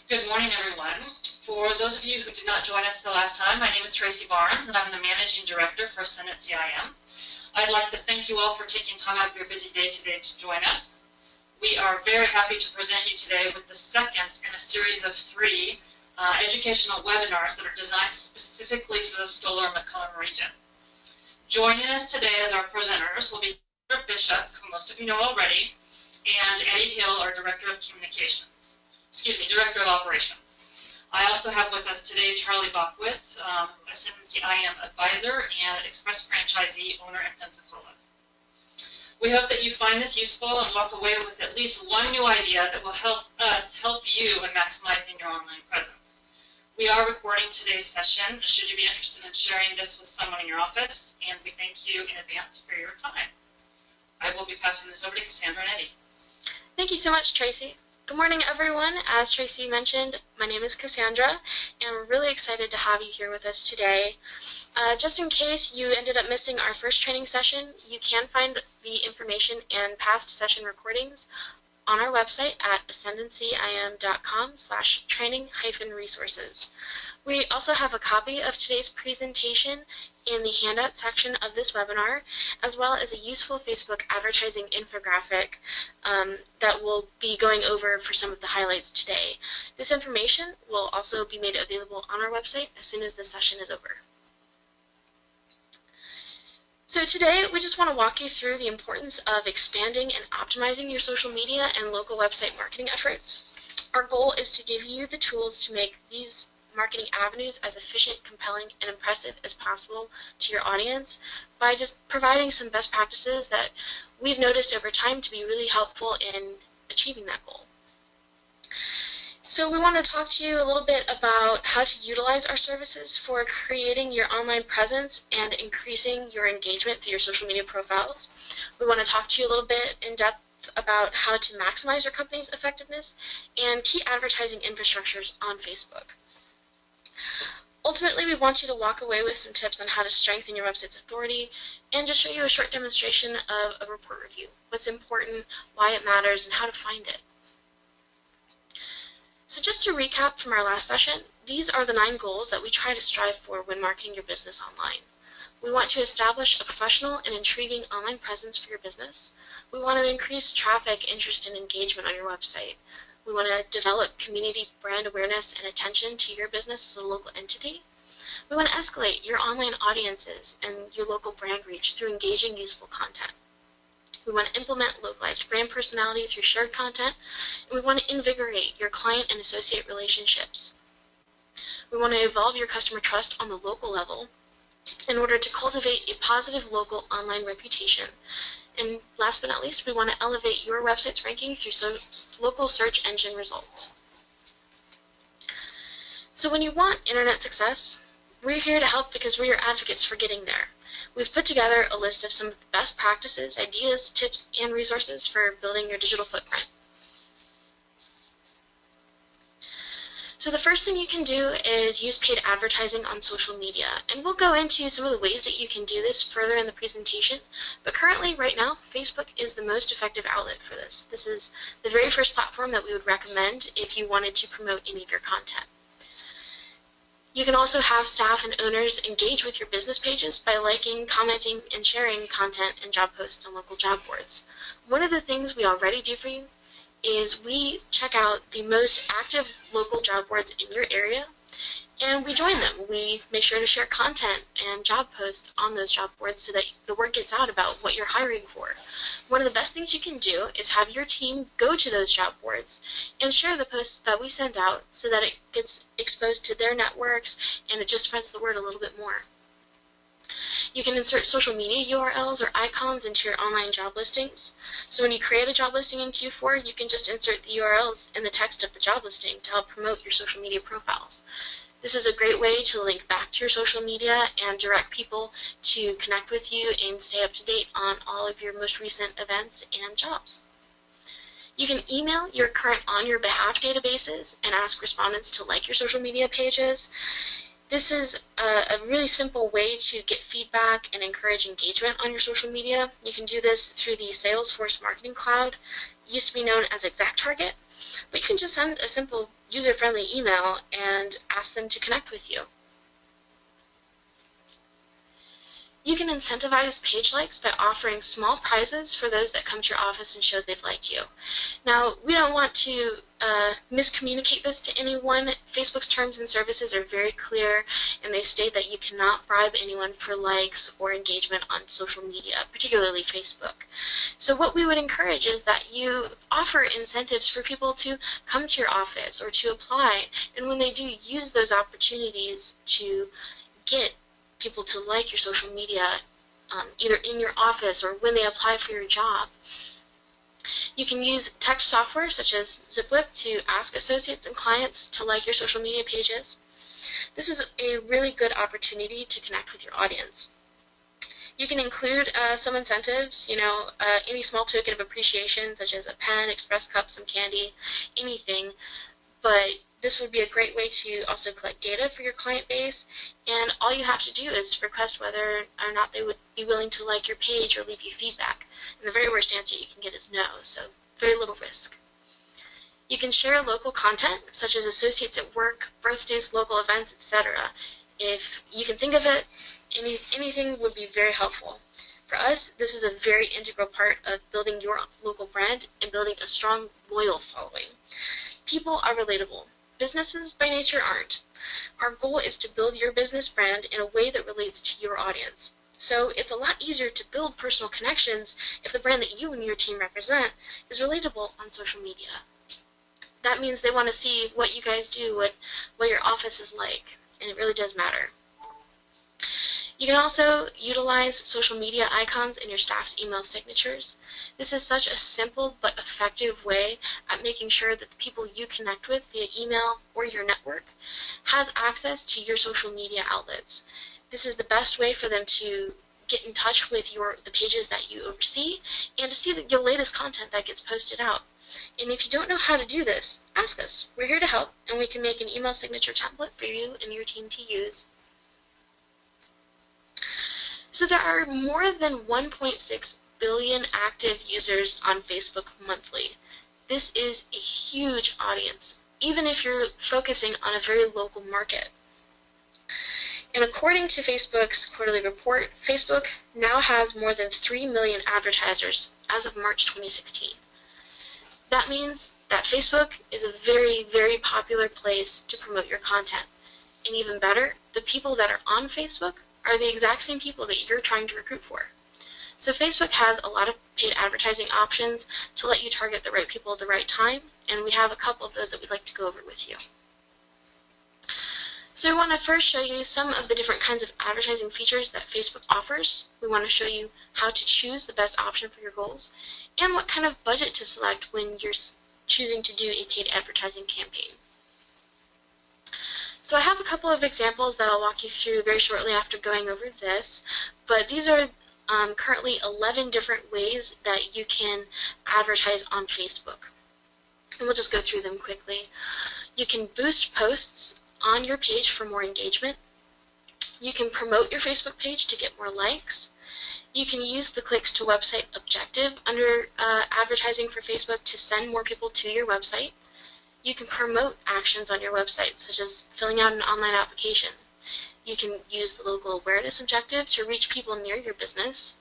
Good morning, everyone. For those of you who did not join us the last time, my name is Tracy Barnes, and I'm the Managing Director for Ascendancy I.M. I'd like to thank you all for taking time out of your busy day today to join us. We are very happy to present you today with the second in a series of three educational webinars that are designed specifically for the Stoller and McCullum region. Joining us today as our presenters will be Dr. Bishop, who most of you know already, and Eddie Hill, our Director of Director of Operations. I also have with us today Charlie Bockwith, Ascendancy I.M advisor and Express franchisee owner in Pensacola. We hope that you find this useful and walk away with at least one new idea that will help you in maximizing your online presence. We are recording today's session, should you be interested in sharing this with someone in your office, and we thank you in advance for your time. I will be passing this over to Cassandra and Eddie. Thank you so much, Tracy. Good morning, everyone. As Tracy mentioned, my name is Cassandra, and we're really excited to have you here with us today. Just in case you ended up missing our first training session, you can find the information and past session recordings on our website at ascendancyim.com/training-resources. We also have a copy of today's presentation in the handout section of this webinar, as well as a useful Facebook advertising infographic that we'll be going over for some of the highlights today. This information will also be made available on our website as soon as the session is over. So today, we just want to walk you through the importance of expanding and optimizing your social media and local website marketing efforts. Our goal is to give you the tools to make these marketing avenues as efficient, compelling, and impressive as possible to your audience by just providing some best practices that we've noticed over time to be really helpful in achieving that goal. So we want to talk to you a little bit about how to utilize our services for creating your online presence and increasing your engagement through your social media profiles. We want to talk to you a little bit in depth about how to maximize your company's effectiveness and key advertising infrastructures on Facebook. Ultimately, we want you to walk away with some tips on how to strengthen your website's authority and just show you a short demonstration of a report review, what's important, why it matters, and how to find it. So just to recap from our last session, these are the 9 goals that we try to strive for when marketing your business online. We want to establish a professional and intriguing online presence for your business. We want to increase traffic, interest, and engagement on your website. We want to develop community brand awareness and attention to your business as a local entity. We want to escalate your online audiences and your local brand reach through engaging, useful content. We want to implement localized brand personality through shared content, and we want to invigorate your client and associate relationships. We want to evolve your customer trust on the local level in order to cultivate a positive local online reputation. And last but not least, we want to elevate your website's ranking through local search engine results. So when you want internet success, we're here to help because we're your advocates for getting there. We've put together a list of some of the best practices, ideas, tips, and resources for building your digital footprint. So the first thing you can do is use paid advertising on social media, and we'll go into some of the ways that you can do this further in the presentation, but currently, right now, Facebook is the most effective outlet for this. This is the very first platform that we would recommend if you wanted to promote any of your content. You can also have staff and owners engage with your business pages by liking, commenting, and sharing content and job posts on local job boards. One of the things we already do for you is we check out the most active local job boards in your area, and we join them. We make sure to share content and job posts on those job boards so that the word gets out about what you're hiring for. One of the best things you can do is have your team go to those job boards and share the posts that we send out so that it gets exposed to their networks and it just spreads the word a little bit more. You can insert social media URLs or icons into your online job listings. So when you create a job listing in Q4, you can just insert the URLs in the text of the job listing to help promote your social media profiles. This is a great way to link back to your social media and direct people to connect with you and stay up to date on all of your most recent events and jobs. You can email your current on your behalf databases and ask respondents to like your social media pages. This is a really simple way to get feedback and encourage engagement on your social media. You can do this through the Salesforce Marketing Cloud. It used to be known as ExactTarget, but you can just send a simple user-friendly email and ask them to connect with you. You can incentivize page likes by offering small prizes for those that come to your office and show they've liked you. Now, we don't want to miscommunicate this to anyone. Facebook's terms and services are very clear, and they state that you cannot bribe anyone for likes or engagement on social media, particularly Facebook. So what we would encourage is that you offer incentives for people to come to your office or to apply, and when they do, use those opportunities to get people to like your social media, either in your office or when they apply for your job. You can use text software such as Zipwhip to ask associates and clients to like your social media pages. This is a really good opportunity to connect with your audience. You can include some incentives, any small token of appreciation such as a pen, express cup, some candy, anything, but this would be a great way to also collect data for your client base, and all you have to do is request whether or not they would be willing to like your page or leave you feedback. And the very worst answer you can get is no, so very little risk. You can share local content, such as associates at work, birthdays, local events, etc. If you can think of it, anything would be very helpful. For us, this is a very integral part of building your local brand and building a strong, loyal following. People are relatable. Businesses by nature aren't. Our goal is to build your business brand in a way that relates to your audience. So it's a lot easier to build personal connections if the brand that you and your team represent is relatable on social media. That means they want to see what you guys do, what your office is like, and it really does matter. You can also utilize social media icons in your staff's email signatures. This is such a simple but effective way at making sure that the people you connect with via email or your network has access to your social media outlets. This is the best way for them to get in touch with the pages that you oversee and to see the latest content that gets posted out. And if you don't know how to do this, ask us. We're here to help, and we can make an email signature template for you and your team to use. So there are more than 1.6 billion active users on Facebook monthly. This is a huge audience, even if you're focusing on a very local market. And according to Facebook's quarterly report, Facebook now has more than 3 million advertisers as of March 2016. That means that Facebook is a very, very popular place to promote your content. And even better, the people that are on Facebook are the exact same people that you're trying to recruit for. So Facebook has a lot of paid advertising options to let you target the right people at the right time, and we have a couple of those that we'd like to go over with you. So we want to first show you some of the different kinds of advertising features that Facebook offers. We want to show you how to choose the best option for your goals, and what kind of budget to select when you're choosing to do a paid advertising campaign. So I have a couple of examples that I'll walk you through very shortly after going over this, but these are currently 11 different ways that you can advertise on Facebook. And we'll just go through them quickly. You can boost posts on your page for more engagement. You can promote your Facebook page to get more likes. You can use the clicks to website objective under advertising for Facebook to send more people to your website. You can promote actions on your website, such as filling out an online application. You can use the local awareness objective to reach people near your business.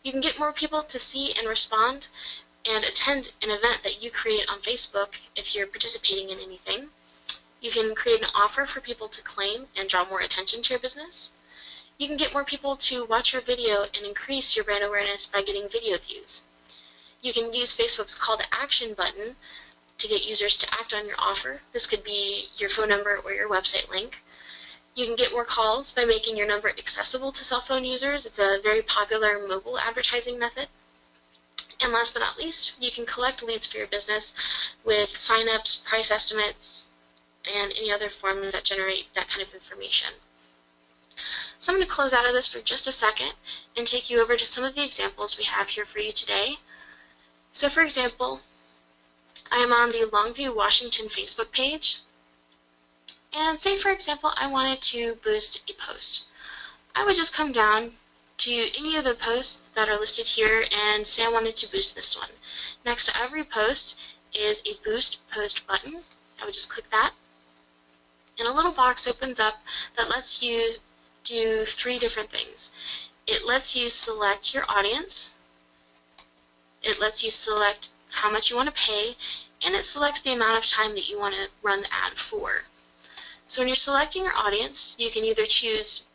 You can get more people to see and respond and attend an event that you create on Facebook if you're participating in anything. You can create an offer for people to claim and draw more attention to your business. You can get more people to watch your video and increase your brand awareness by getting video views. You can use Facebook's call to action button to get users to act on your offer. This could be your phone number or your website link. You can get more calls by making your number accessible to cell phone users. It's a very popular mobile advertising method. And last but not least, you can collect leads for your business with signups, price estimates, and any other forms that generate that kind of information. So I'm going to close out of this for just a second and take you over to some of the examples we have here for you today. So for example, I am on the Longview, Washington Facebook page, and say for example I wanted to boost a post. I would just come down to any of the posts that are listed here and say I wanted to boost this one. Next to every post is a boost post button. I would just click that, and a little box opens up that lets you do 3 different things. It lets you select your audience, it lets you select how much you want to pay, and it selects the amount of time that you want to run the ad for. So when you're selecting your audience, you can either choose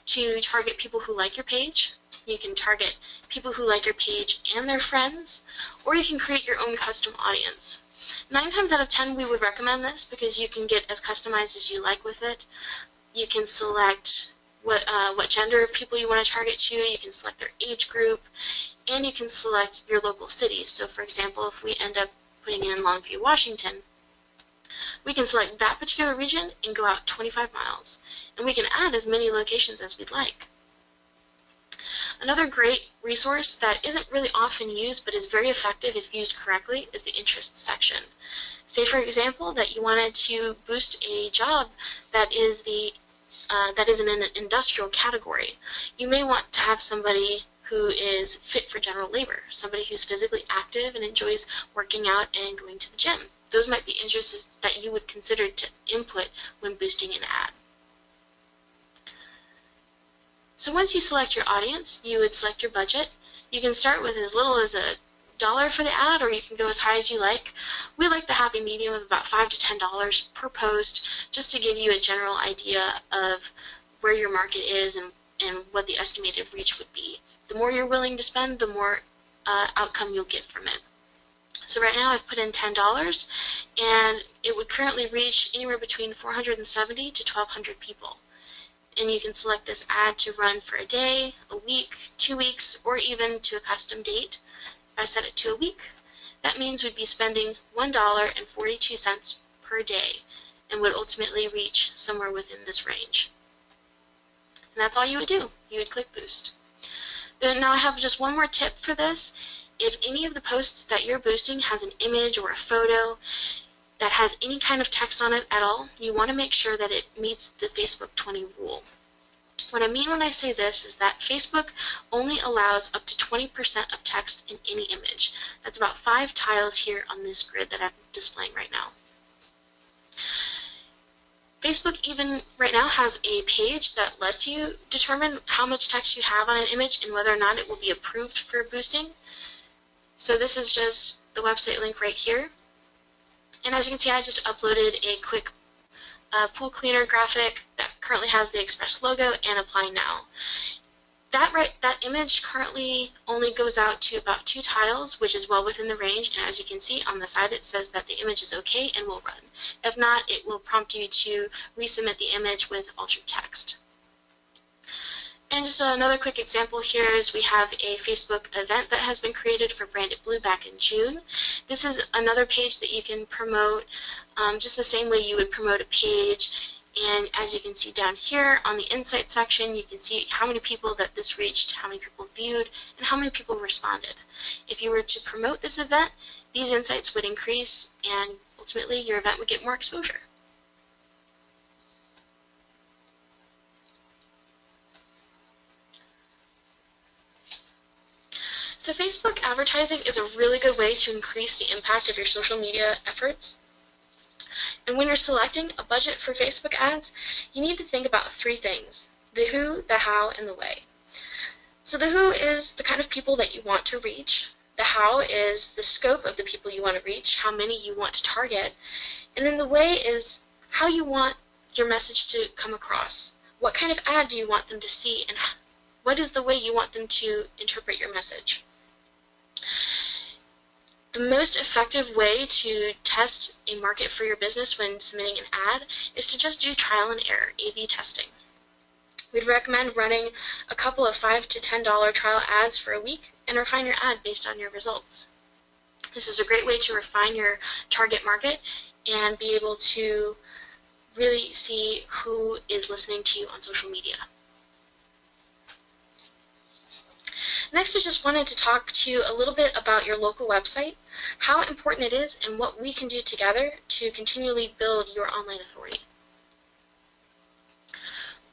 to target people who like your page, you can target people who like your page and their friends, or you can create your own custom audience. 9 times out of 10 we would recommend this because you can get as customized as you like with it. You can select what gender of people you want to target to, you can select their age group, and you can select your local city. So for example, if we end up putting in Longview, Washington, we can select that particular region and go out 25 miles, and we can add as many locations as we'd like. Another great resource that isn't really often used but is very effective if used correctly is the interests section. Say for example that you wanted to boost a job that is in an industrial category. You may want to have somebody who is fit for general labor, somebody who's physically active and enjoys working out and going to the gym. Those might be interests that you would consider to input when boosting an ad. So once you select your audience, you would select your budget. You can start with as little as $1 for the ad, or you can go as high as you like. We like the happy medium of about $5 to $10 per post, just to give you a general idea of where your market is and what the estimated reach would be. The more you're willing to spend, the more outcome you'll get from it. So right now I've put in $10, and it would currently reach anywhere between 470 to 1,200 people. And you can select this ad to run for a day, a week, 2 weeks, or even to a custom date. If I set it to a week, that means we'd be spending $1.42 per day and would ultimately reach somewhere within this range. And that's all you would do. You would click boost. Then now I have just one more tip for this. If any of the posts that you're boosting has an image or a photo that has any kind of text on it at all, you want to make sure that it meets the Facebook 20 rule. What I mean when I say this is that Facebook only allows up to 20% of text in any image. That's about 5 tiles here on this grid that I'm displaying right now. Facebook even right now has a page that lets you determine how much text you have on an image and whether or not it will be approved for boosting. So this is just the website link right here. And as you can see, I just uploaded a quick pool cleaner graphic that currently has the Express logo and apply now. That image currently only goes out to about 2 tiles, which is well within the range, and as you can see on the side it says that the image is okay and will run. If not, it will prompt you to resubmit the image with altered text. And just another quick example here is we have a Facebook event that has been created for Branded Blue back in June. This is another page that you can promote just the same way you would promote a page. And as you can see down here on the Insight section, you can see how many people that this reached, how many people viewed, and how many people responded. If you were to promote this event, these insights would increase and ultimately your event would get more exposure. So Facebook advertising is a really good way to increase the impact of your social media efforts. And when you're selecting a budget for Facebook ads, you need to think about 3 things: the who, the how, and the way. So the who is the kind of people that you want to reach. The how is the scope of the people you want to reach, how many you want to target. And then the way is how you want your message to come across. What kind of ad do you want them to see, and what is the way you want them to interpret your message? The most effective way to test a market for your business when submitting an ad is to just do trial and error, A/B testing. We'd recommend running a couple of $5 to $10 trial ads for a week and refine your ad based on your results. This is a great way to refine your target market and be able to really see who is listening to you on social media. Next, I just wanted to talk to you a little bit about your local website, how important it is, and what we can do together to continually build your online authority.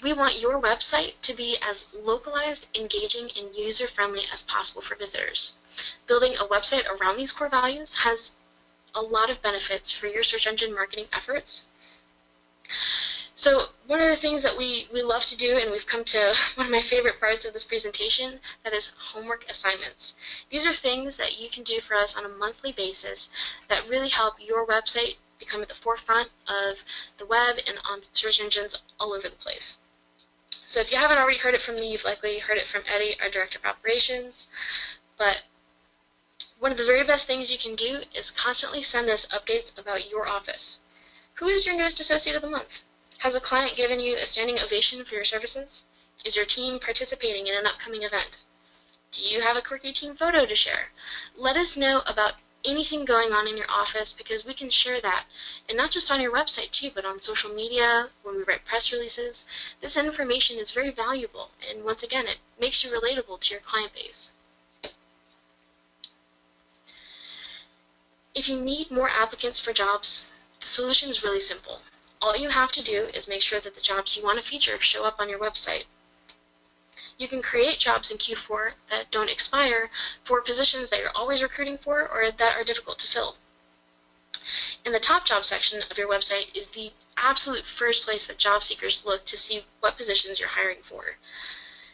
We want your website to be as localized, engaging, and user-friendly as possible for visitors. Building a website around these core values has a lot of benefits for your search engine marketing efforts. So one of the things that we love to do, and we've come to one of my favorite parts of this presentation, that is homework assignments. These are things that you can do for us on a monthly basis that really help your website become at the forefront of the web and on search engines all over the place. So if you haven't already heard it from me, you've likely heard it from Eddie, our Director of Operations. But one of the very best things you can do is constantly send us updates about your office. Who is your newest associate of the month? Has a client given you a standing ovation for your services? Is your team participating in an upcoming event? Do you have a quirky team photo to share? Let us know about anything going on in your office, because we can share that, and not just on your website too, but on social media, when we write press releases. This information is very valuable, and once again, it makes you relatable to your client base. If you need more applicants for jobs, the solution is really simple. All you have to do is make sure that the jobs you want to feature show up on your website. You can create jobs in Q4 that don't expire for positions that you're always recruiting for or that are difficult to fill. In the top job section of your website is the absolute first place that job seekers look to see what positions you're hiring for.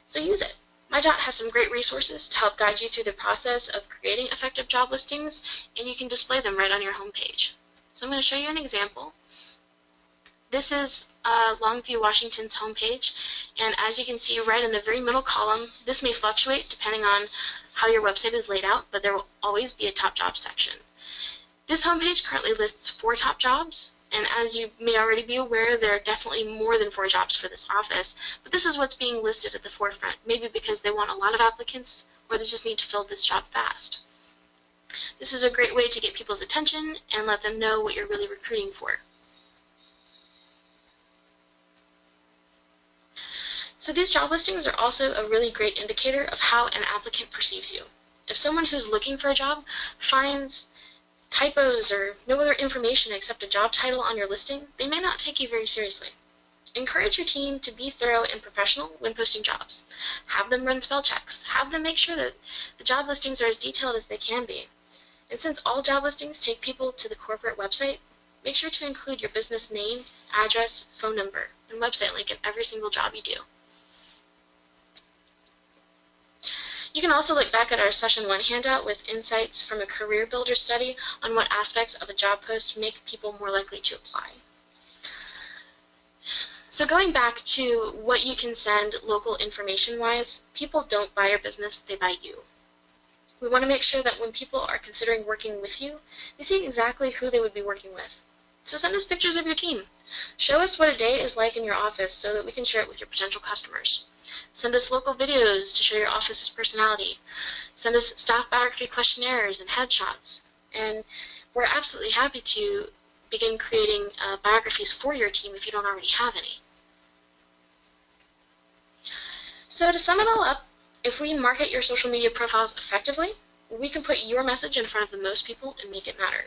So use it. MyDot has some great resources to help guide you through the process of creating effective job listings, and you can display them right on your homepage. So I'm going to show you an example. This is Longview, Washington's homepage, and as you can see right in the very middle column, this may fluctuate depending on how your website is laid out, but there will always be a top jobs section. This homepage currently lists 4 top jobs, and as you may already be aware, there are definitely more than 4 jobs for this office, but this is what's being listed at the forefront, maybe because they want a lot of applicants or they just need to fill this job fast. This is a great way to get people's attention and let them know what you're really recruiting for. So these job listings are also a really great indicator of how an applicant perceives you. If someone who's looking for a job finds typos or no other information except a job title on your listing, they may not take you very seriously. Encourage your team to be thorough and professional when posting jobs. Have them run spell checks. Have them make sure that the job listings are as detailed as they can be. And since all job listings take people to the corporate website, make sure to include your business name, address, phone number, and website link in every single job you do. You can also look back at our Session 1 handout with insights from a career builder study on what aspects of a job post make people more likely to apply. So going back to what you can send local information-wise, people don't buy your business, they buy you. We want to make sure that when people are considering working with you, they see exactly who they would be working with. So send us pictures of your team. Show us what a day is like in your office so that we can share it with your potential customers. Send us local videos to show your office's personality. Send us staff biography questionnaires and headshots. And we're absolutely happy to begin creating biographies for your team if you don't already have any. So to sum it all up, if we market your social media profiles effectively, we can put your message in front of the most people and make it matter.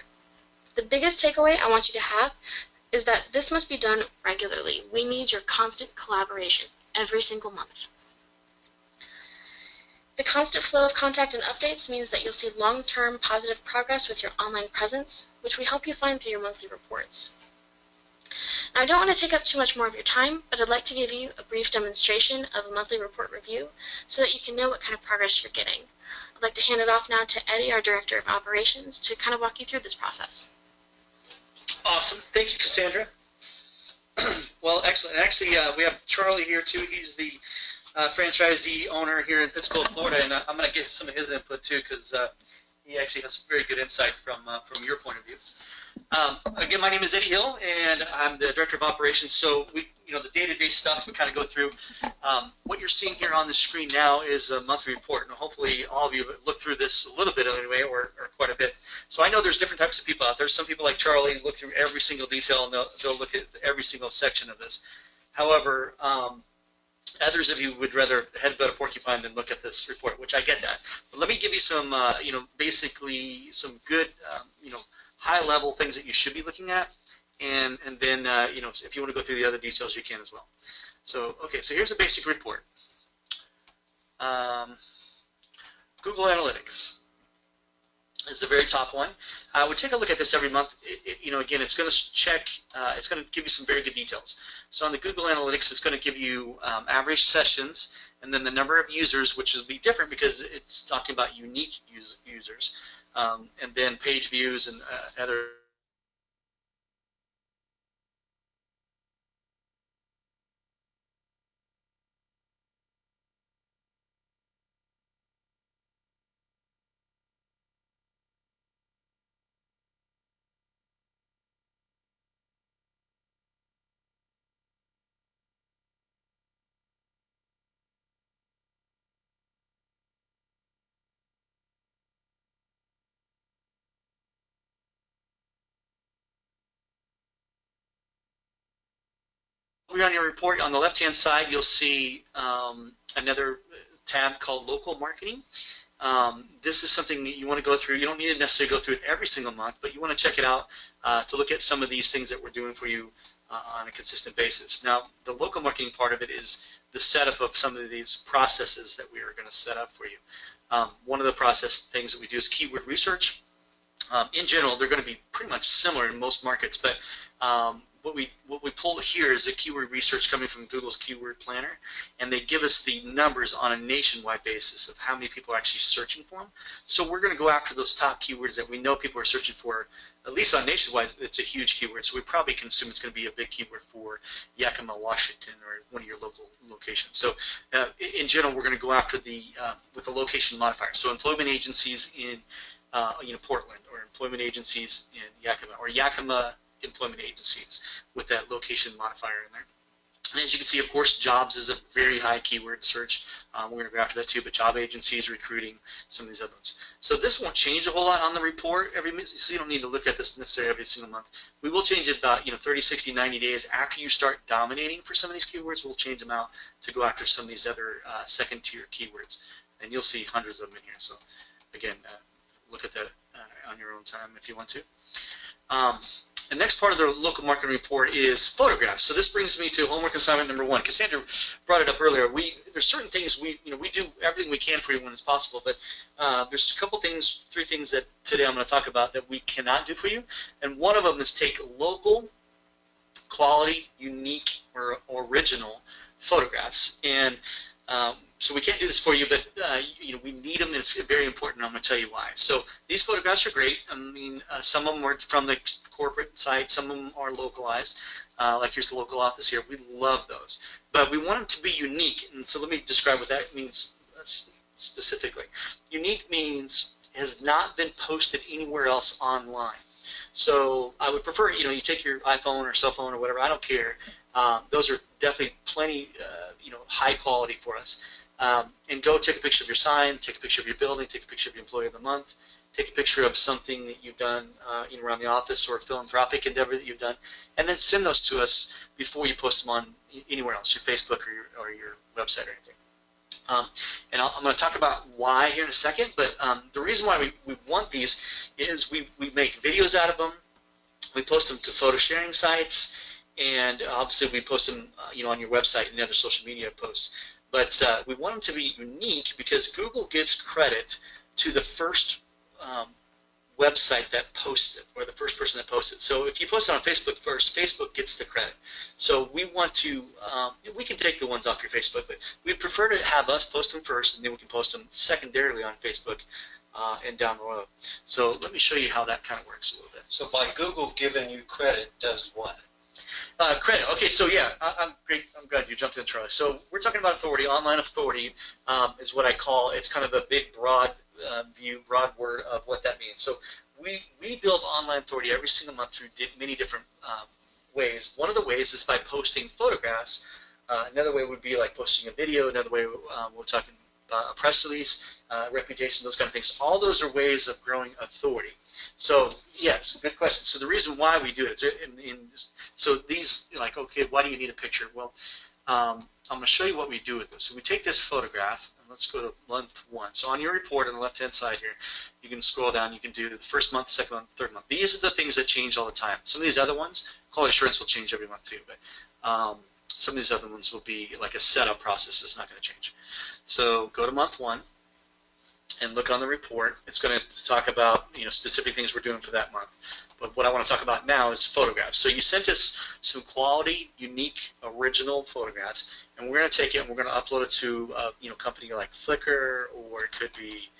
The biggest takeaway I want you to have is that this must be done regularly. We need your constant collaboration every single month. The constant flow of contact and updates means that you'll see long-term positive progress with your online presence, which we help you find through your monthly reports. Now, I don't want to take up too much more of your time, but I'd like to give you a brief demonstration of a monthly report review so that you can know what kind of progress you're getting. I'd like to hand it off now to Eddie, our Director of Operations, to kind of walk you through this process. Awesome. Thank you, Cassandra. Well, excellent. Actually, we have Charlie here, too. He's the franchisee owner here in Pensacola, Florida, and I'm going to get some of his input, too, because he actually has very good insight from your point of view. Again, my name is Eddie Hill, and I'm the Director of Operations. So the day-to-day stuff we kind of go through. What you're seeing here on the screen now is a monthly report, and hopefully all of you have looked through this a little bit anyway, or quite a bit. So I know there's different types of people out there. Some people like Charlie look through every single detail, and they'll look at every single section of this. However, others of you would rather headbutt a porcupine than look at this report, which I get that. But let me give you some, basically some good, high-level things that you should be looking at, and then, if you want to go through the other details, you can as well. So, okay, so here's a basic report. Google Analytics. is the very top one. I would take a look at this every month. Again, it's going to check, it's going to give you some very good details. So on the Google Analytics, it's going to give you average sessions, and then the number of users, which will be different because it's talking about unique users, and then page views and other. On your report, on the left-hand side, you'll see another tab called Local Marketing. This is something that you want to go through. You don't need to necessarily go through it every single month, but you want to check it out to look at some of these things that we're doing for you on a consistent basis. Now, the local marketing part of it is the setup of some of these processes that we are going to set up for you. One of the process things that we do is keyword research. In general, they're going to be pretty much similar in most markets, but what we pull here is a keyword research coming from Google's Keyword Planner, and they give us the numbers on a nationwide basis of how many people are actually searching for them. So we're going to go after those top keywords that we know people are searching for. At least on nationwide, it's a huge keyword, so we probably can assume it's going to be a big keyword for Yakima, Washington, or one of your local locations. So in general, we're going to go after with the location modifier. So employment agencies in Portland, or employment agencies in Yakima, or Yakima employment agencies with that location modifier in there. And as you can see, of course, jobs is a very high keyword search. We're going to go after that too, but job agencies, recruiting, some of these other ones. So this won't change a whole lot on the report every month, so you don't need to look at this necessarily every single month. We will change it about 30, 60, 90 days after you start dominating for some of these keywords. We'll change them out to go after some of these other second-tier keywords, and you'll see hundreds of them in here. So again, look at that on your own time if you want to. The next part of the local marketing report is photographs. So this brings me to homework assignment number 1. Cassandra brought it up earlier. There's certain things we do everything we can for you when it's possible, but there's a couple things, 3 things that today I'm going to talk about that we cannot do for you. And one of them is take local, quality, unique, or original photographs. And so we can't do this for you, but we need them, and it's very important, and I'm going to tell you why. So these photographs are great. I mean, some of them are from the corporate side, some of them are localized. Like here's the local office here. We love those. But we want them to be unique, and so let me describe what that means specifically. Unique means has not been posted anywhere else online. So I would prefer, you take your iPhone or cell phone or whatever, I don't care. Those are definitely plenty, high quality for us. And go take a picture of your sign, take a picture of your building, take a picture of your employee of the month, take a picture of something that you've done around the office or a philanthropic endeavor that you've done, and then send those to us before you post them on anywhere else, your Facebook or your website or anything. And I'm going to talk about why here in a second, but the reason why we want these is we make videos out of them, we post them to photo sharing sites, and obviously we post them on your website and other social media posts. But we want them to be unique because Google gives credit to the first website that posts it, or the first person that posts it. So if you post it on Facebook first, Facebook gets the credit. So we want to, we can take the ones off your Facebook, but we prefer to have us post them first, and then we can post them secondarily on Facebook and down the road. So let me show you how that kind of works a little bit. So by Google giving you credit does what? Credit. Okay, so yeah, I'm great. I'm glad you jumped in, Charlie. So we're talking about authority. Online authority is what I call. It's kind of a big, broad view, broad word of what that means. So we build online authority every single month through many different ways. One of the ways is by posting photographs. Another way would be like posting a video. Another way we're talking about a press release, reputation, those kind of things. All those are ways of growing authority. So yes, good question. So the reason why we do it, so these, like, okay, why do you need a picture? Well, I'm going to show you what we do with this. So we take this photograph, and let's go to month 1. So on your report on the left-hand side here, you can scroll down. You can do the first month, second month, third month. These are the things that change all the time. Some of these other ones, quality assurance will change every month too, but some of these other ones will be like a setup process. It's not going to change. So go to month 1. and look on the report. It's going to talk about specific things we're doing for that month. But what I want to talk about now is photographs. So you sent us some quality, unique, original photographs, and we're going to take it and we're going to upload it to a company like Flickr, or it could be,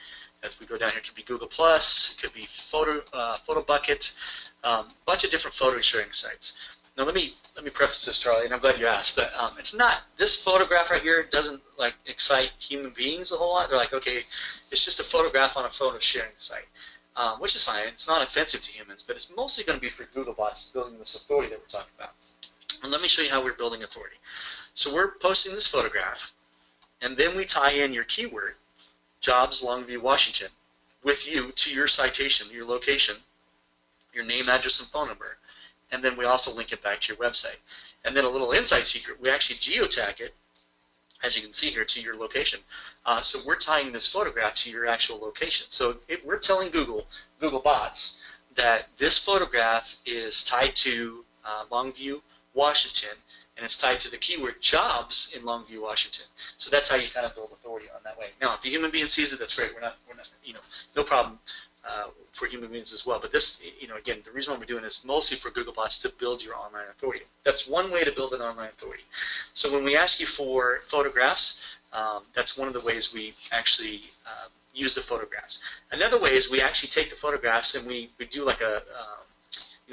as we go down here, it could be Google Plus, it could be Photo Bucket, bunch of different photo sharing sites. Now let me preface this, Charlie, and I'm glad you asked, but it's not, this photograph right here doesn't like excite human beings a whole lot. They're like, okay, it's just a photograph on a photo sharing site, which is fine. It's not offensive to humans, but it's mostly going to be for Google bots building this authority that we're talking about. And let me show you how we're building authority. So we're posting this photograph, and then we tie in your keyword, Jobs, Longview, Washington, with you to your citation, your location, your name, address, and phone number. And then we also link it back to your website. And then a little inside secret, we actually geotag it, as you can see here, to your location. So we're tying this photograph to your actual location. So we're telling Google bots, that this photograph is tied to Longview, Washington, and it's tied to the keyword jobs in Longview, Washington. So that's how you kind of build authority on that way. Now, if the human being sees it, that's great. We're not no problem. For human beings as well. But this, again, the reason why we're doing this mostly for Google bots to build your online authority. That's one way to build an online authority. So when we ask you for photographs, that's one of the ways we actually use the photographs. Another way is we actually take the photographs and we do like a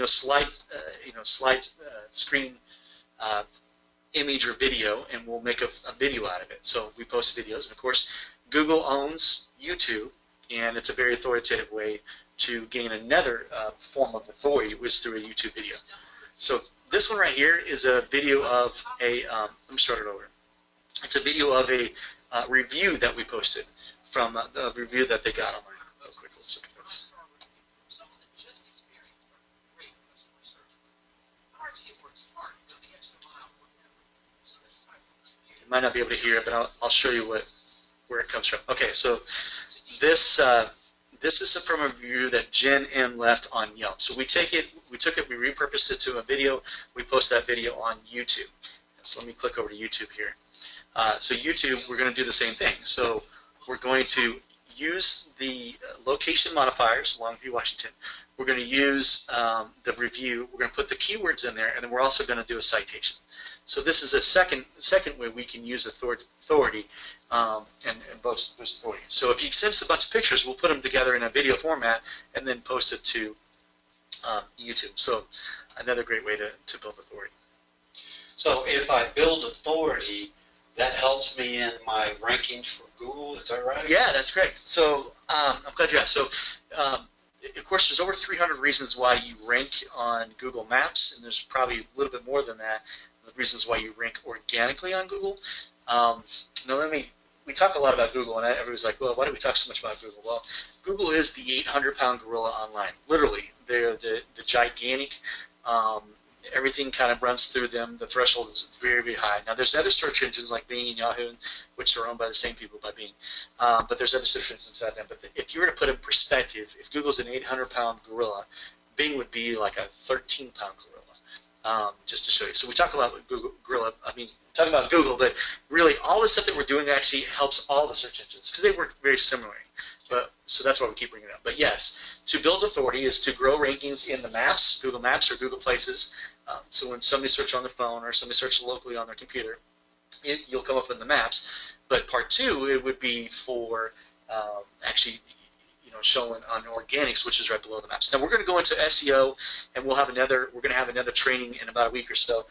slide screen image or video, and we'll make a video out of it. So we post videos, and of course Google owns YouTube, and it's a very authoritative way to gain another form of authority, which is through a YouTube video. So this one right here is a video of a, let me start it over. It's a video of a review that we posted from the review that they got online. Real quick, let's look at this. You might not be able to hear it, but I'll show you where it comes from. Okay, so this is from a review that Jen M left on Yelp. So we took it, we repurposed it to a video. We post that video on YouTube. So let me click over to YouTube here. So YouTube, we're going to do the same thing. So we're going to use the location modifiers, Longview, Washington. We're going to use the review. We're going to put the keywords in there, and then we're also going to do a citation. So this is a second way we can use authority and boost authority. So if you send us a bunch of pictures, we'll put them together in a video format and then post it to YouTube. So another great way to build authority. So if I build authority, that helps me in my rankings for Google, is that right? Yeah, that's great. So I'm glad you asked. So of course, there's over 300 reasons why you rank on Google Maps, and there's probably a little bit more than that, the reasons why you rank organically on Google. Now we talk a lot about Google, and everybody's like, well, why do we talk so much about Google? Well, Google is the 800-pound gorilla online. Literally, they're the gigantic, everything kind of runs through them. The threshold is very, very high. Now, there's other search engines like Bing and Yahoo, which are owned by the same people by Bing, but there's other search engines inside them. But if you were to put it in perspective, if Google's an 800-pound gorilla, Bing would be like a 13-pound gorilla, just to show you. So we talk about Google gorilla. I mean, talking about Google, but really all the stuff that we're doing actually helps all the search engines because they work very similarly. But so that's why we keep bringing it up. But yes, to build authority is to grow rankings in the maps, Google Maps or Google Places. So when somebody searches on their phone or somebody searches locally on their computer, you'll come up in the maps. But part two, it would be for actually, showing on organics, which is right below the maps. Now we're going to go into SEO, and we're going to have another training in about a week or so,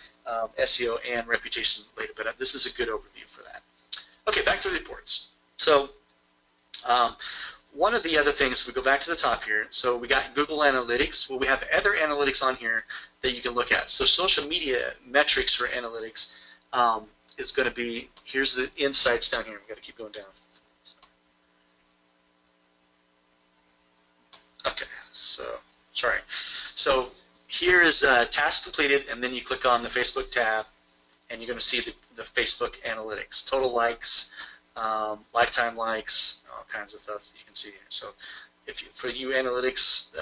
SEO and reputation later. But this is a good overview for that. Okay, back to the reports. So one of the other things, we go back to the top here. So we got Google Analytics. Well, we have other analytics on here that you can look at. So social media metrics for analytics is going to be, here's the insights down here. We've got to keep going down. Okay, so, sorry. So here is task completed, and then you click on the Facebook tab, and you're going to see the Facebook analytics. Total likes, lifetime likes, all kinds of stuff that you can see here. So for you analytics,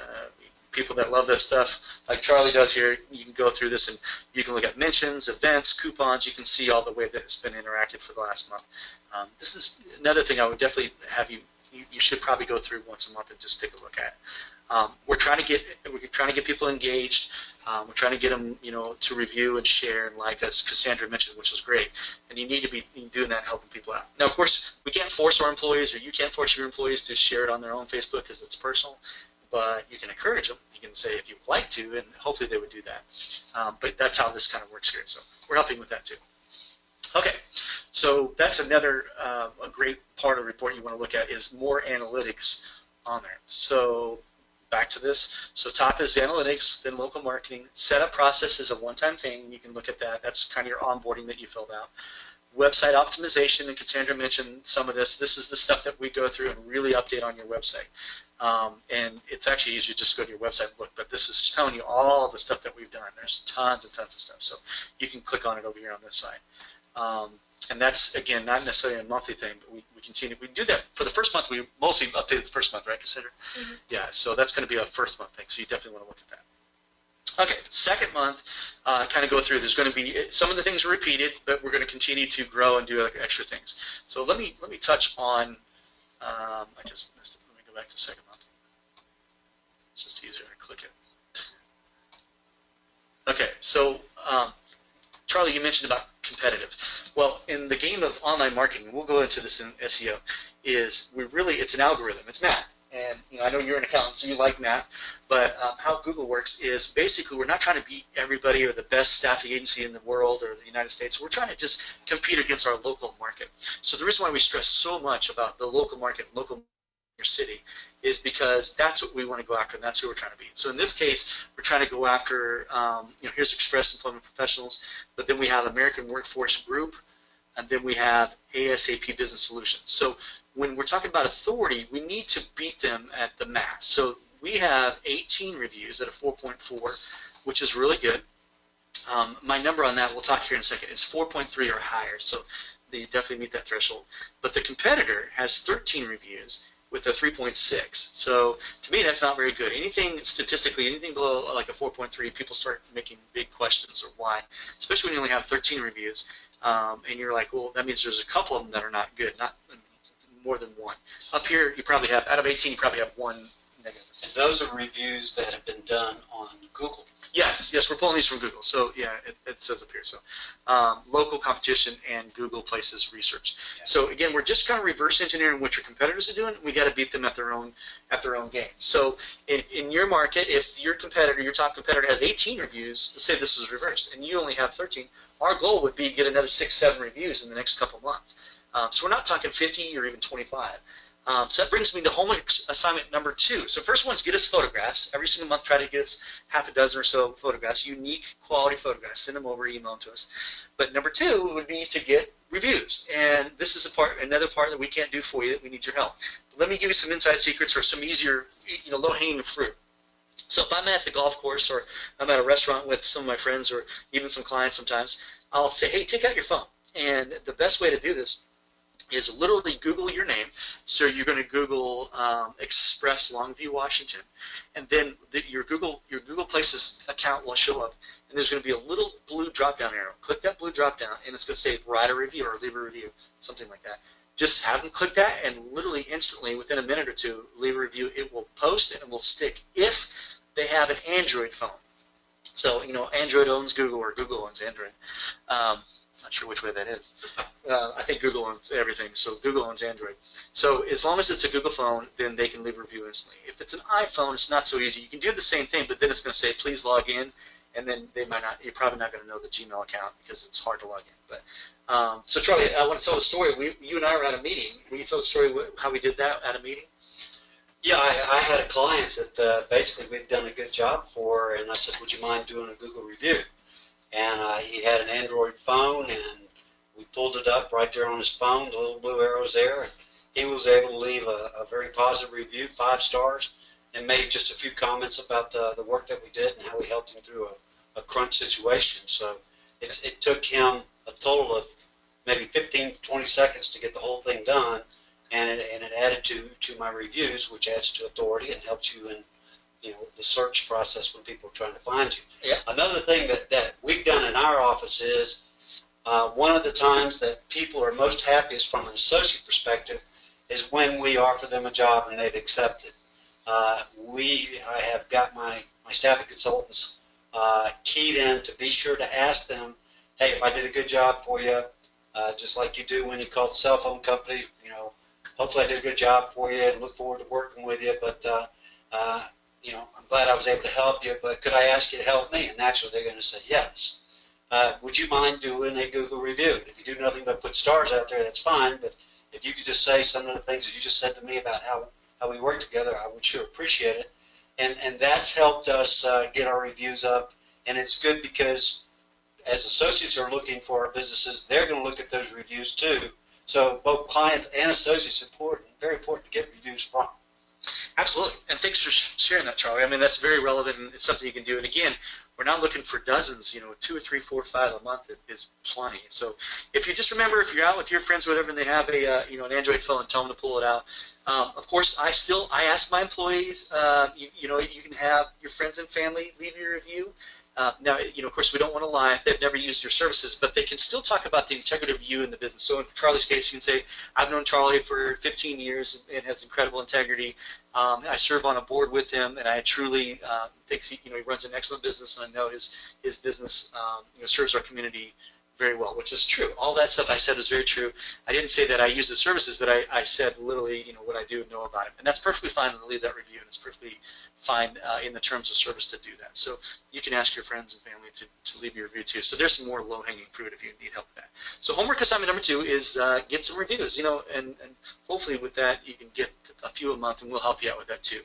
people that love this stuff, like Charlie does here, you can go through this and you can look at mentions, events, coupons. You can see all the way that it's been interacted for the last month. This is another thing I would definitely have you you should probably go through once a month and just take a look at. We're trying to get people engaged. We're trying to get them, to review and share and like, as Cassandra mentioned, which was great. And you need to be doing that, helping people out. Now, of course, we can't force our employees, or you can't force your employees to share it on their own Facebook because it's personal. But you can encourage them. You can say if you'd like to, and hopefully they would do that. But that's how this kind of works here. So we're helping with that too. Okay, so that's another a great part of the report you want to look at is more analytics on there. So back to this. So top is analytics, then local marketing. Setup process is a one-time thing. You can look at that. That's kind of your onboarding that you filled out. Website optimization, and Cassandra mentioned some of this. This is the stuff that we go through and really update on your website. And it's actually easier to just go to your website and look, but this is telling you all the stuff that we've done. There's tons and tons of stuff. So you can click on it over here on this side. And that's, again, not necessarily a monthly thing, but we continue. We do that for the first month. We mostly updated the first month, right, Cassandra? Mm-hmm. Yeah, so that's going to be a first month thing, so you definitely want to look at that. Okay, second month, kind of go through. There's going to be some of the things are repeated, but we're going to continue to grow and do extra things. So let me touch on. I just missed it. Let me go back to second month. It's just easier to click it. Okay, so Charlie, you mentioned about competitive. Well, in the game of online marketing, we'll go into this in SEO. It's an algorithm. It's math. And I know you're an accountant, so you like math, but how Google works is basically we're not trying to beat everybody or the best staffing agency in the world or the United States. We're trying to just compete against our local market. So the reason why we stress so much about the local market, local your city, is because that's what we want to go after, and that's who we're trying to beat. So in this case, we're trying to go after, here's Express Employment Professionals, but then we have American Workforce Group, and then we have ASAP Business Solutions. So when we're talking about authority, we need to beat them at the math. So we have 18 reviews at a 4.4, which is really good. My number on that, we'll talk here in a second, is 4.3 or higher, so they definitely meet that threshold. But the competitor has 13 reviews with a 3.6. So to me, that's not very good. Anything statistically, anything below like a 4.3, people start making big questions or why, especially when you only have 13 reviews. And you're like, well, that means there's a couple of them that are not good, not more than one. Up here, you probably have, out of 18, you probably have one negative. And those are reviews that have been done on Google. Yes, we're pulling these from Google. So yeah, it says up here. So local competition and Google Places research. Yeah. So again, we're just kind of reverse engineering what your competitors are doing. We got to beat them at their own game. So in your market, if your competitor, your top competitor, has 18 reviews, let's say this was reversed, and you only have 13, our goal would be to get another 6, 7 reviews in the next couple months. So we're not talking 50 or even 25. So that brings me to homework assignment number 2. So first one's get us photographs. Every single month, try to get us half a dozen or so photographs, unique quality photographs. Send them over, email them to us. But number 2 would be to get reviews. And this is another part that we can't do for you, that we need your help. But let me give you some inside secrets or some easier, low-hanging fruit. So if I'm at the golf course or I'm at a restaurant with some of my friends or even some clients sometimes, I'll say, hey, take out your phone. And the best way to do this is literally Google your name. So you're going to Google Express Longview, Washington, and then your Google Places account will show up, and there's going to be a little blue drop-down arrow. Click that blue drop-down, and it's going to say write a review or leave a review, something like that. Just have them click that, and literally instantly, within a minute or two, leave a review. It will post and it will stick if they have an Android phone. So Android owns Google or Google owns Android. Not sure which way that is. I think Google owns everything, so Google owns Android. So as long as it's a Google phone, then they can leave a review instantly. If it's an iPhone, it's not so easy. You can do the same thing, but then it's going to say, please log in, and then they might not. You're probably not going to know the Gmail account because it's hard to log in. But so Charlie, I want to tell a story. You and I were at a meeting. Will you tell the story how we did that at a meeting? Yeah, I had a client that basically we'd done a good job for, and I said, would you mind doing a Google review? And he had an Android phone, and we pulled it up right there on his phone, the little blue arrows there, and he was able to leave a very positive review, 5 stars, and made just a few comments about the work that we did and how we helped him through a crunch situation. So it took him a total of maybe 15 to 20 seconds to get the whole thing done, and it added to my reviews, which adds to authority and helps you in the search process when people are trying to find you. Yeah. Another thing that we've done in our office is one of the times that people are most happiest from an associate perspective is when we offer them a job and they've accepted. I have got my staffing consultants keyed in to be sure to ask them, hey, if I did a good job for you, just like you do when you call the cell phone company, you know, hopefully I did a good job for you and look forward to working with you, but you know, I'm glad I was able to help you, but could I ask you to help me? And naturally they're going to say yes. Would you mind doing a Google review? If you do nothing but put stars out there, that's fine, but if you could just say some of the things that you just said to me about how we work together, I would sure appreciate it. And that's helped us get our reviews up, and it's good because as associates are looking for our businesses, they're going to look at those reviews too. So both clients and associates are important, very important to get reviews from. Absolutely, and thanks for sharing that, Charlie. I mean, that's very relevant, and it's something you can do. And again, we're not looking for dozens. You know, 2 or 3, 4, 5 a month is plenty. So if you just remember, if you're out with your friends or whatever, and they have a you know, an Android phone, tell them to pull it out. Of course, I ask my employees. You know, you can have your friends and family leave your review. Now, you know, of course, we don't want to lie if they've never used your services, but they can still talk about the integrity of you in the business. So in Charlie's case, you can say, I've known Charlie for 15 years and has incredible integrity. I serve on a board with him, and I truly think he runs an excellent business, and I know his business you know, serves our community very well, which is true. All that stuff I said was very true. I didn't say that I use the services, but I said literally, you know, what I do and know about it, and that's perfectly fine to leave that review, and it's perfectly fine in the terms of service to do that. So you can ask your friends and family to leave your review too. So there's some more low-hanging fruit if you need help with that. So homework assignment number 2 is get some reviews, you know, and hopefully with that you can get a few a month, and we'll help you out with that too.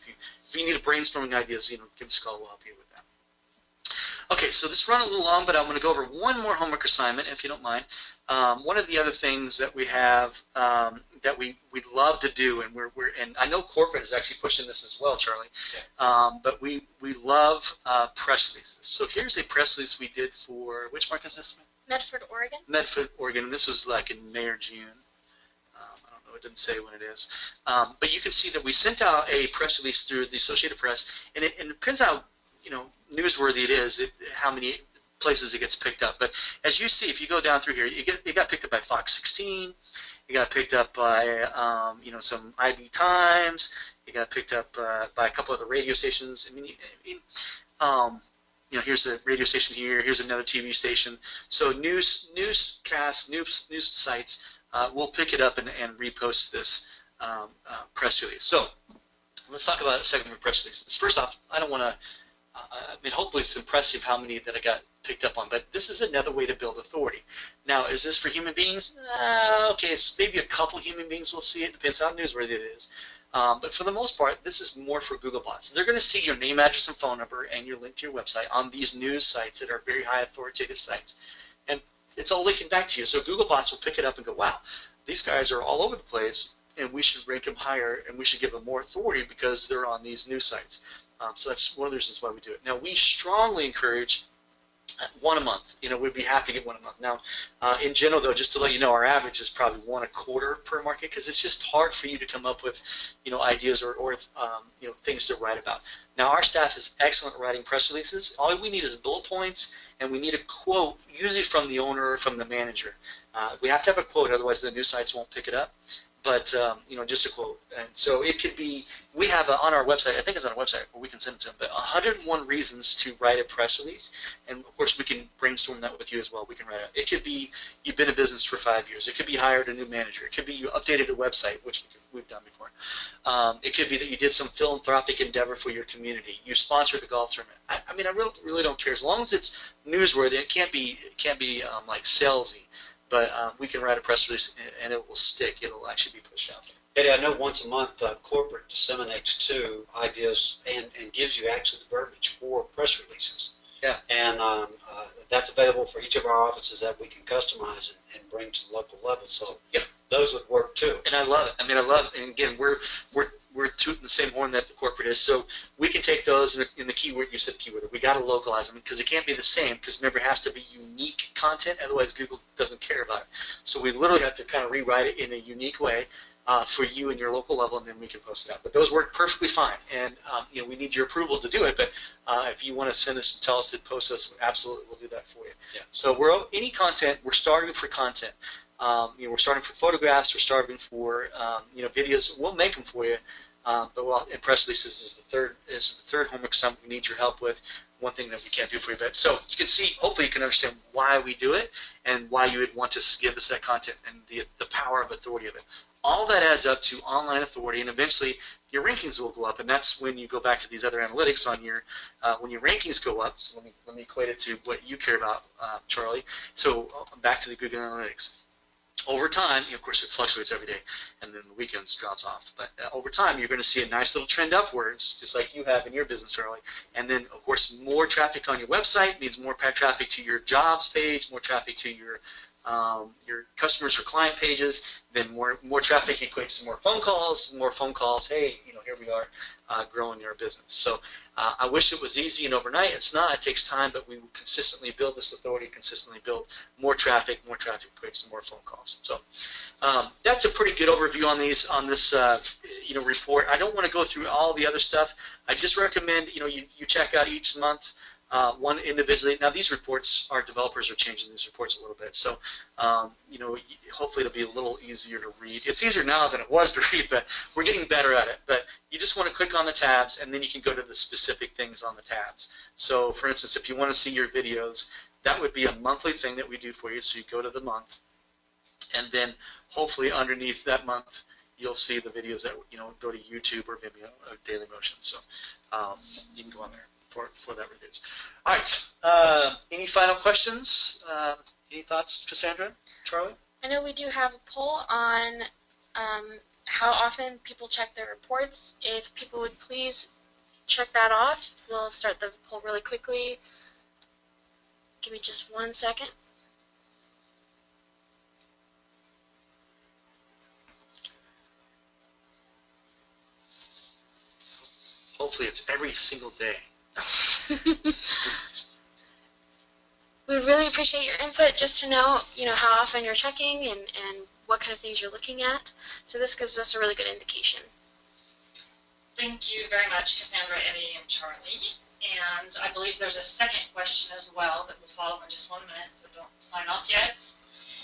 If you need a brainstorming ideas, you know, give us a call. We'll help you with that. Okay, so this run a little long, but I'm going to go over one more homework assignment, if you don't mind. One of the other things that we have that we love to do, and and I know corporate is actually pushing this as well, Charlie. But we love press releases. So here's a press release we did for which market assessment? Medford, Oregon. Medford, Oregon. And this was like in May or June. I don't know. It didn't say when it is. But you can see that we sent out a press release through the Associated Press, and it depends how, you know, newsworthy it is, how many places it gets picked up. But as you see, if you go down through here, it got picked up by Fox 16. It got picked up by you know, some IB Times. It got picked up by a couple other radio stations. I mean, you know, here's a radio station here. Here's another TV station. So newscasts, news sites will pick it up and repost this press release. So let's talk about a second of press releases. First off, I don't want to. I mean, hopefully it's impressive how many that I got picked up on, but this is another way to build authority. Now, is this for human beings? Okay, maybe a couple human beings will see it. Depends how newsworthy it is. But for the most part, this is more for Google bots. They're going to see your name, address, and phone number and your link to your website on these news sites that are very high authoritative sites. And it's all linking back to you. So Google bots will pick it up and go, wow, these guys are all over the place, and we should rank them higher, and we should give them more authority because they're on these news sites. So that's one of the reasons why we do it. Now, we strongly encourage one a month. You know, we'd be happy to get one a month. Now, in general, though, just to let you know, our average is probably 1 a quarter per market, because it's just hard for you to come up with, you know, ideas or you know, things to write about. Now, our staff is excellent at writing press releases. All we need is bullet points, and we need a quote, usually from the owner or from the manager. We have to have a quote, otherwise the news sites won't pick it up. But, you know, just a quote. And so it could be, we have on our website, I think it's on our website, where we can send it to them, but 101 reasons to write a press release. And, of course, we can brainstorm that with you as well. We can write it. It could be you've been in business for 5 years. It could be hired a new manager. It could be you updated a website, which we've done before. It could be that you did some philanthropic endeavor for your community. You sponsored a golf tournament. I mean, I really don't care. As long as it's newsworthy, it can't be like salesy. But we can write a press release, and it will stick. It'll actually be pushed out there. Eddie, I know once a month corporate disseminates 2 ideas and gives you actually the verbiage for press releases. Yeah. And that's available for each of our offices that we can customize and bring to the local level. So yep, those would work too. And I love it. I mean, I love it. And again, we're tooting the same horn that the corporate is. So we can take those in the keyword, you said keyword. We got to localize them because it can't be the same, because remember, it has to be unique content. Otherwise, Google doesn't care about it. So we literally have to kind of rewrite it in a unique way for you and your local level, and then we can post it out. But those work perfectly fine. And you know, we need your approval to do it. But if you want to send us and tell us to post us, absolutely, we'll do that for you. Yeah. So we're any content. We're starting for content. We're starting for photographs. We're starting for videos. We'll make them for you. But in press releases is the third homework assignment we need your help with. One thing that we can't do for you. But so you can see, hopefully you can understand why we do it and why you would want to give us that content and the power of authority of it. All that adds up to online authority, and eventually your rankings will go up. And that's when you go back to these other analytics on your when your rankings go up. So let me equate it to what you care about, Charlie. So back to the Google Analytics. Over time, of course, it fluctuates every day, and then the weekends drops off. But over time, you're going to see a nice little trend upwards, just like you have in your business, Charlie. And then, of course, more traffic on your website means more traffic to your jobs page, more traffic to your customers or client pages. Then more traffic equates to more phone calls. More phone calls. Hey, here we are growing your business. So I wish it was easy and overnight. It's not. It takes time, but we will consistently build this authority, consistently build more traffic. More traffic equates to more phone calls. So that's a pretty good overview on this report. I don't want to go through all the other stuff. I just recommend you check out each month. One individually. Now these reports, our developers are changing these reports a little bit, so hopefully it'll be a little easier to read. It's easier now than it was to read, but we're getting better at it. But you just want to click on the tabs, and then you can go to the specific things on the tabs. So for instance, if you want to see your videos, that would be a monthly thing that we do for you. So you go to the month, and then hopefully underneath that month, you'll see the videos that go to YouTube or Vimeo or Daily Motion. So you can go on there for that reviews. All right. Any final questions? Any thoughts, Cassandra? Charlie? I know we do have a poll on how often people check their reports. If people would please check that off, we'll start the poll really quickly. Give me just 1 second. Hopefully it's every single day. We would really appreciate your input just to know, how often you're checking and what kind of things you're looking at. So this gives us a really good indication. Thank you very much, Cassandra, Eddie, and Charlie. And I believe there's a second question as well that will follow in just 1 minute, so don't sign off yet.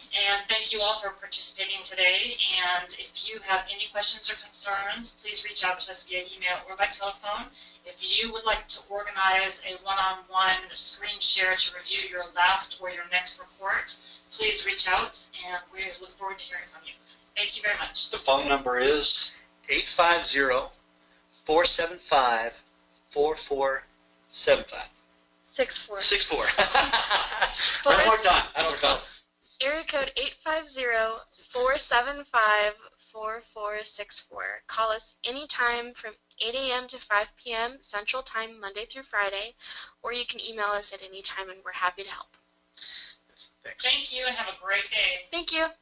And thank you all for participating today. And if you have any questions or concerns, please reach out to us via email or by telephone. If you would like to organize a one-on-one screen share to review your last or your next report, please reach out, and we look forward to hearing from you. Thank you very much. The phone number is 850-475-4475. 64. 64. one more time. I don't know. Area code 850-475-4464. Call us anytime from 8 a.m. to 5 p.m. Central Time, Monday through Friday, or you can email us at any time, and we're happy to help. Thanks. Thank you, and have a great day. Thank you.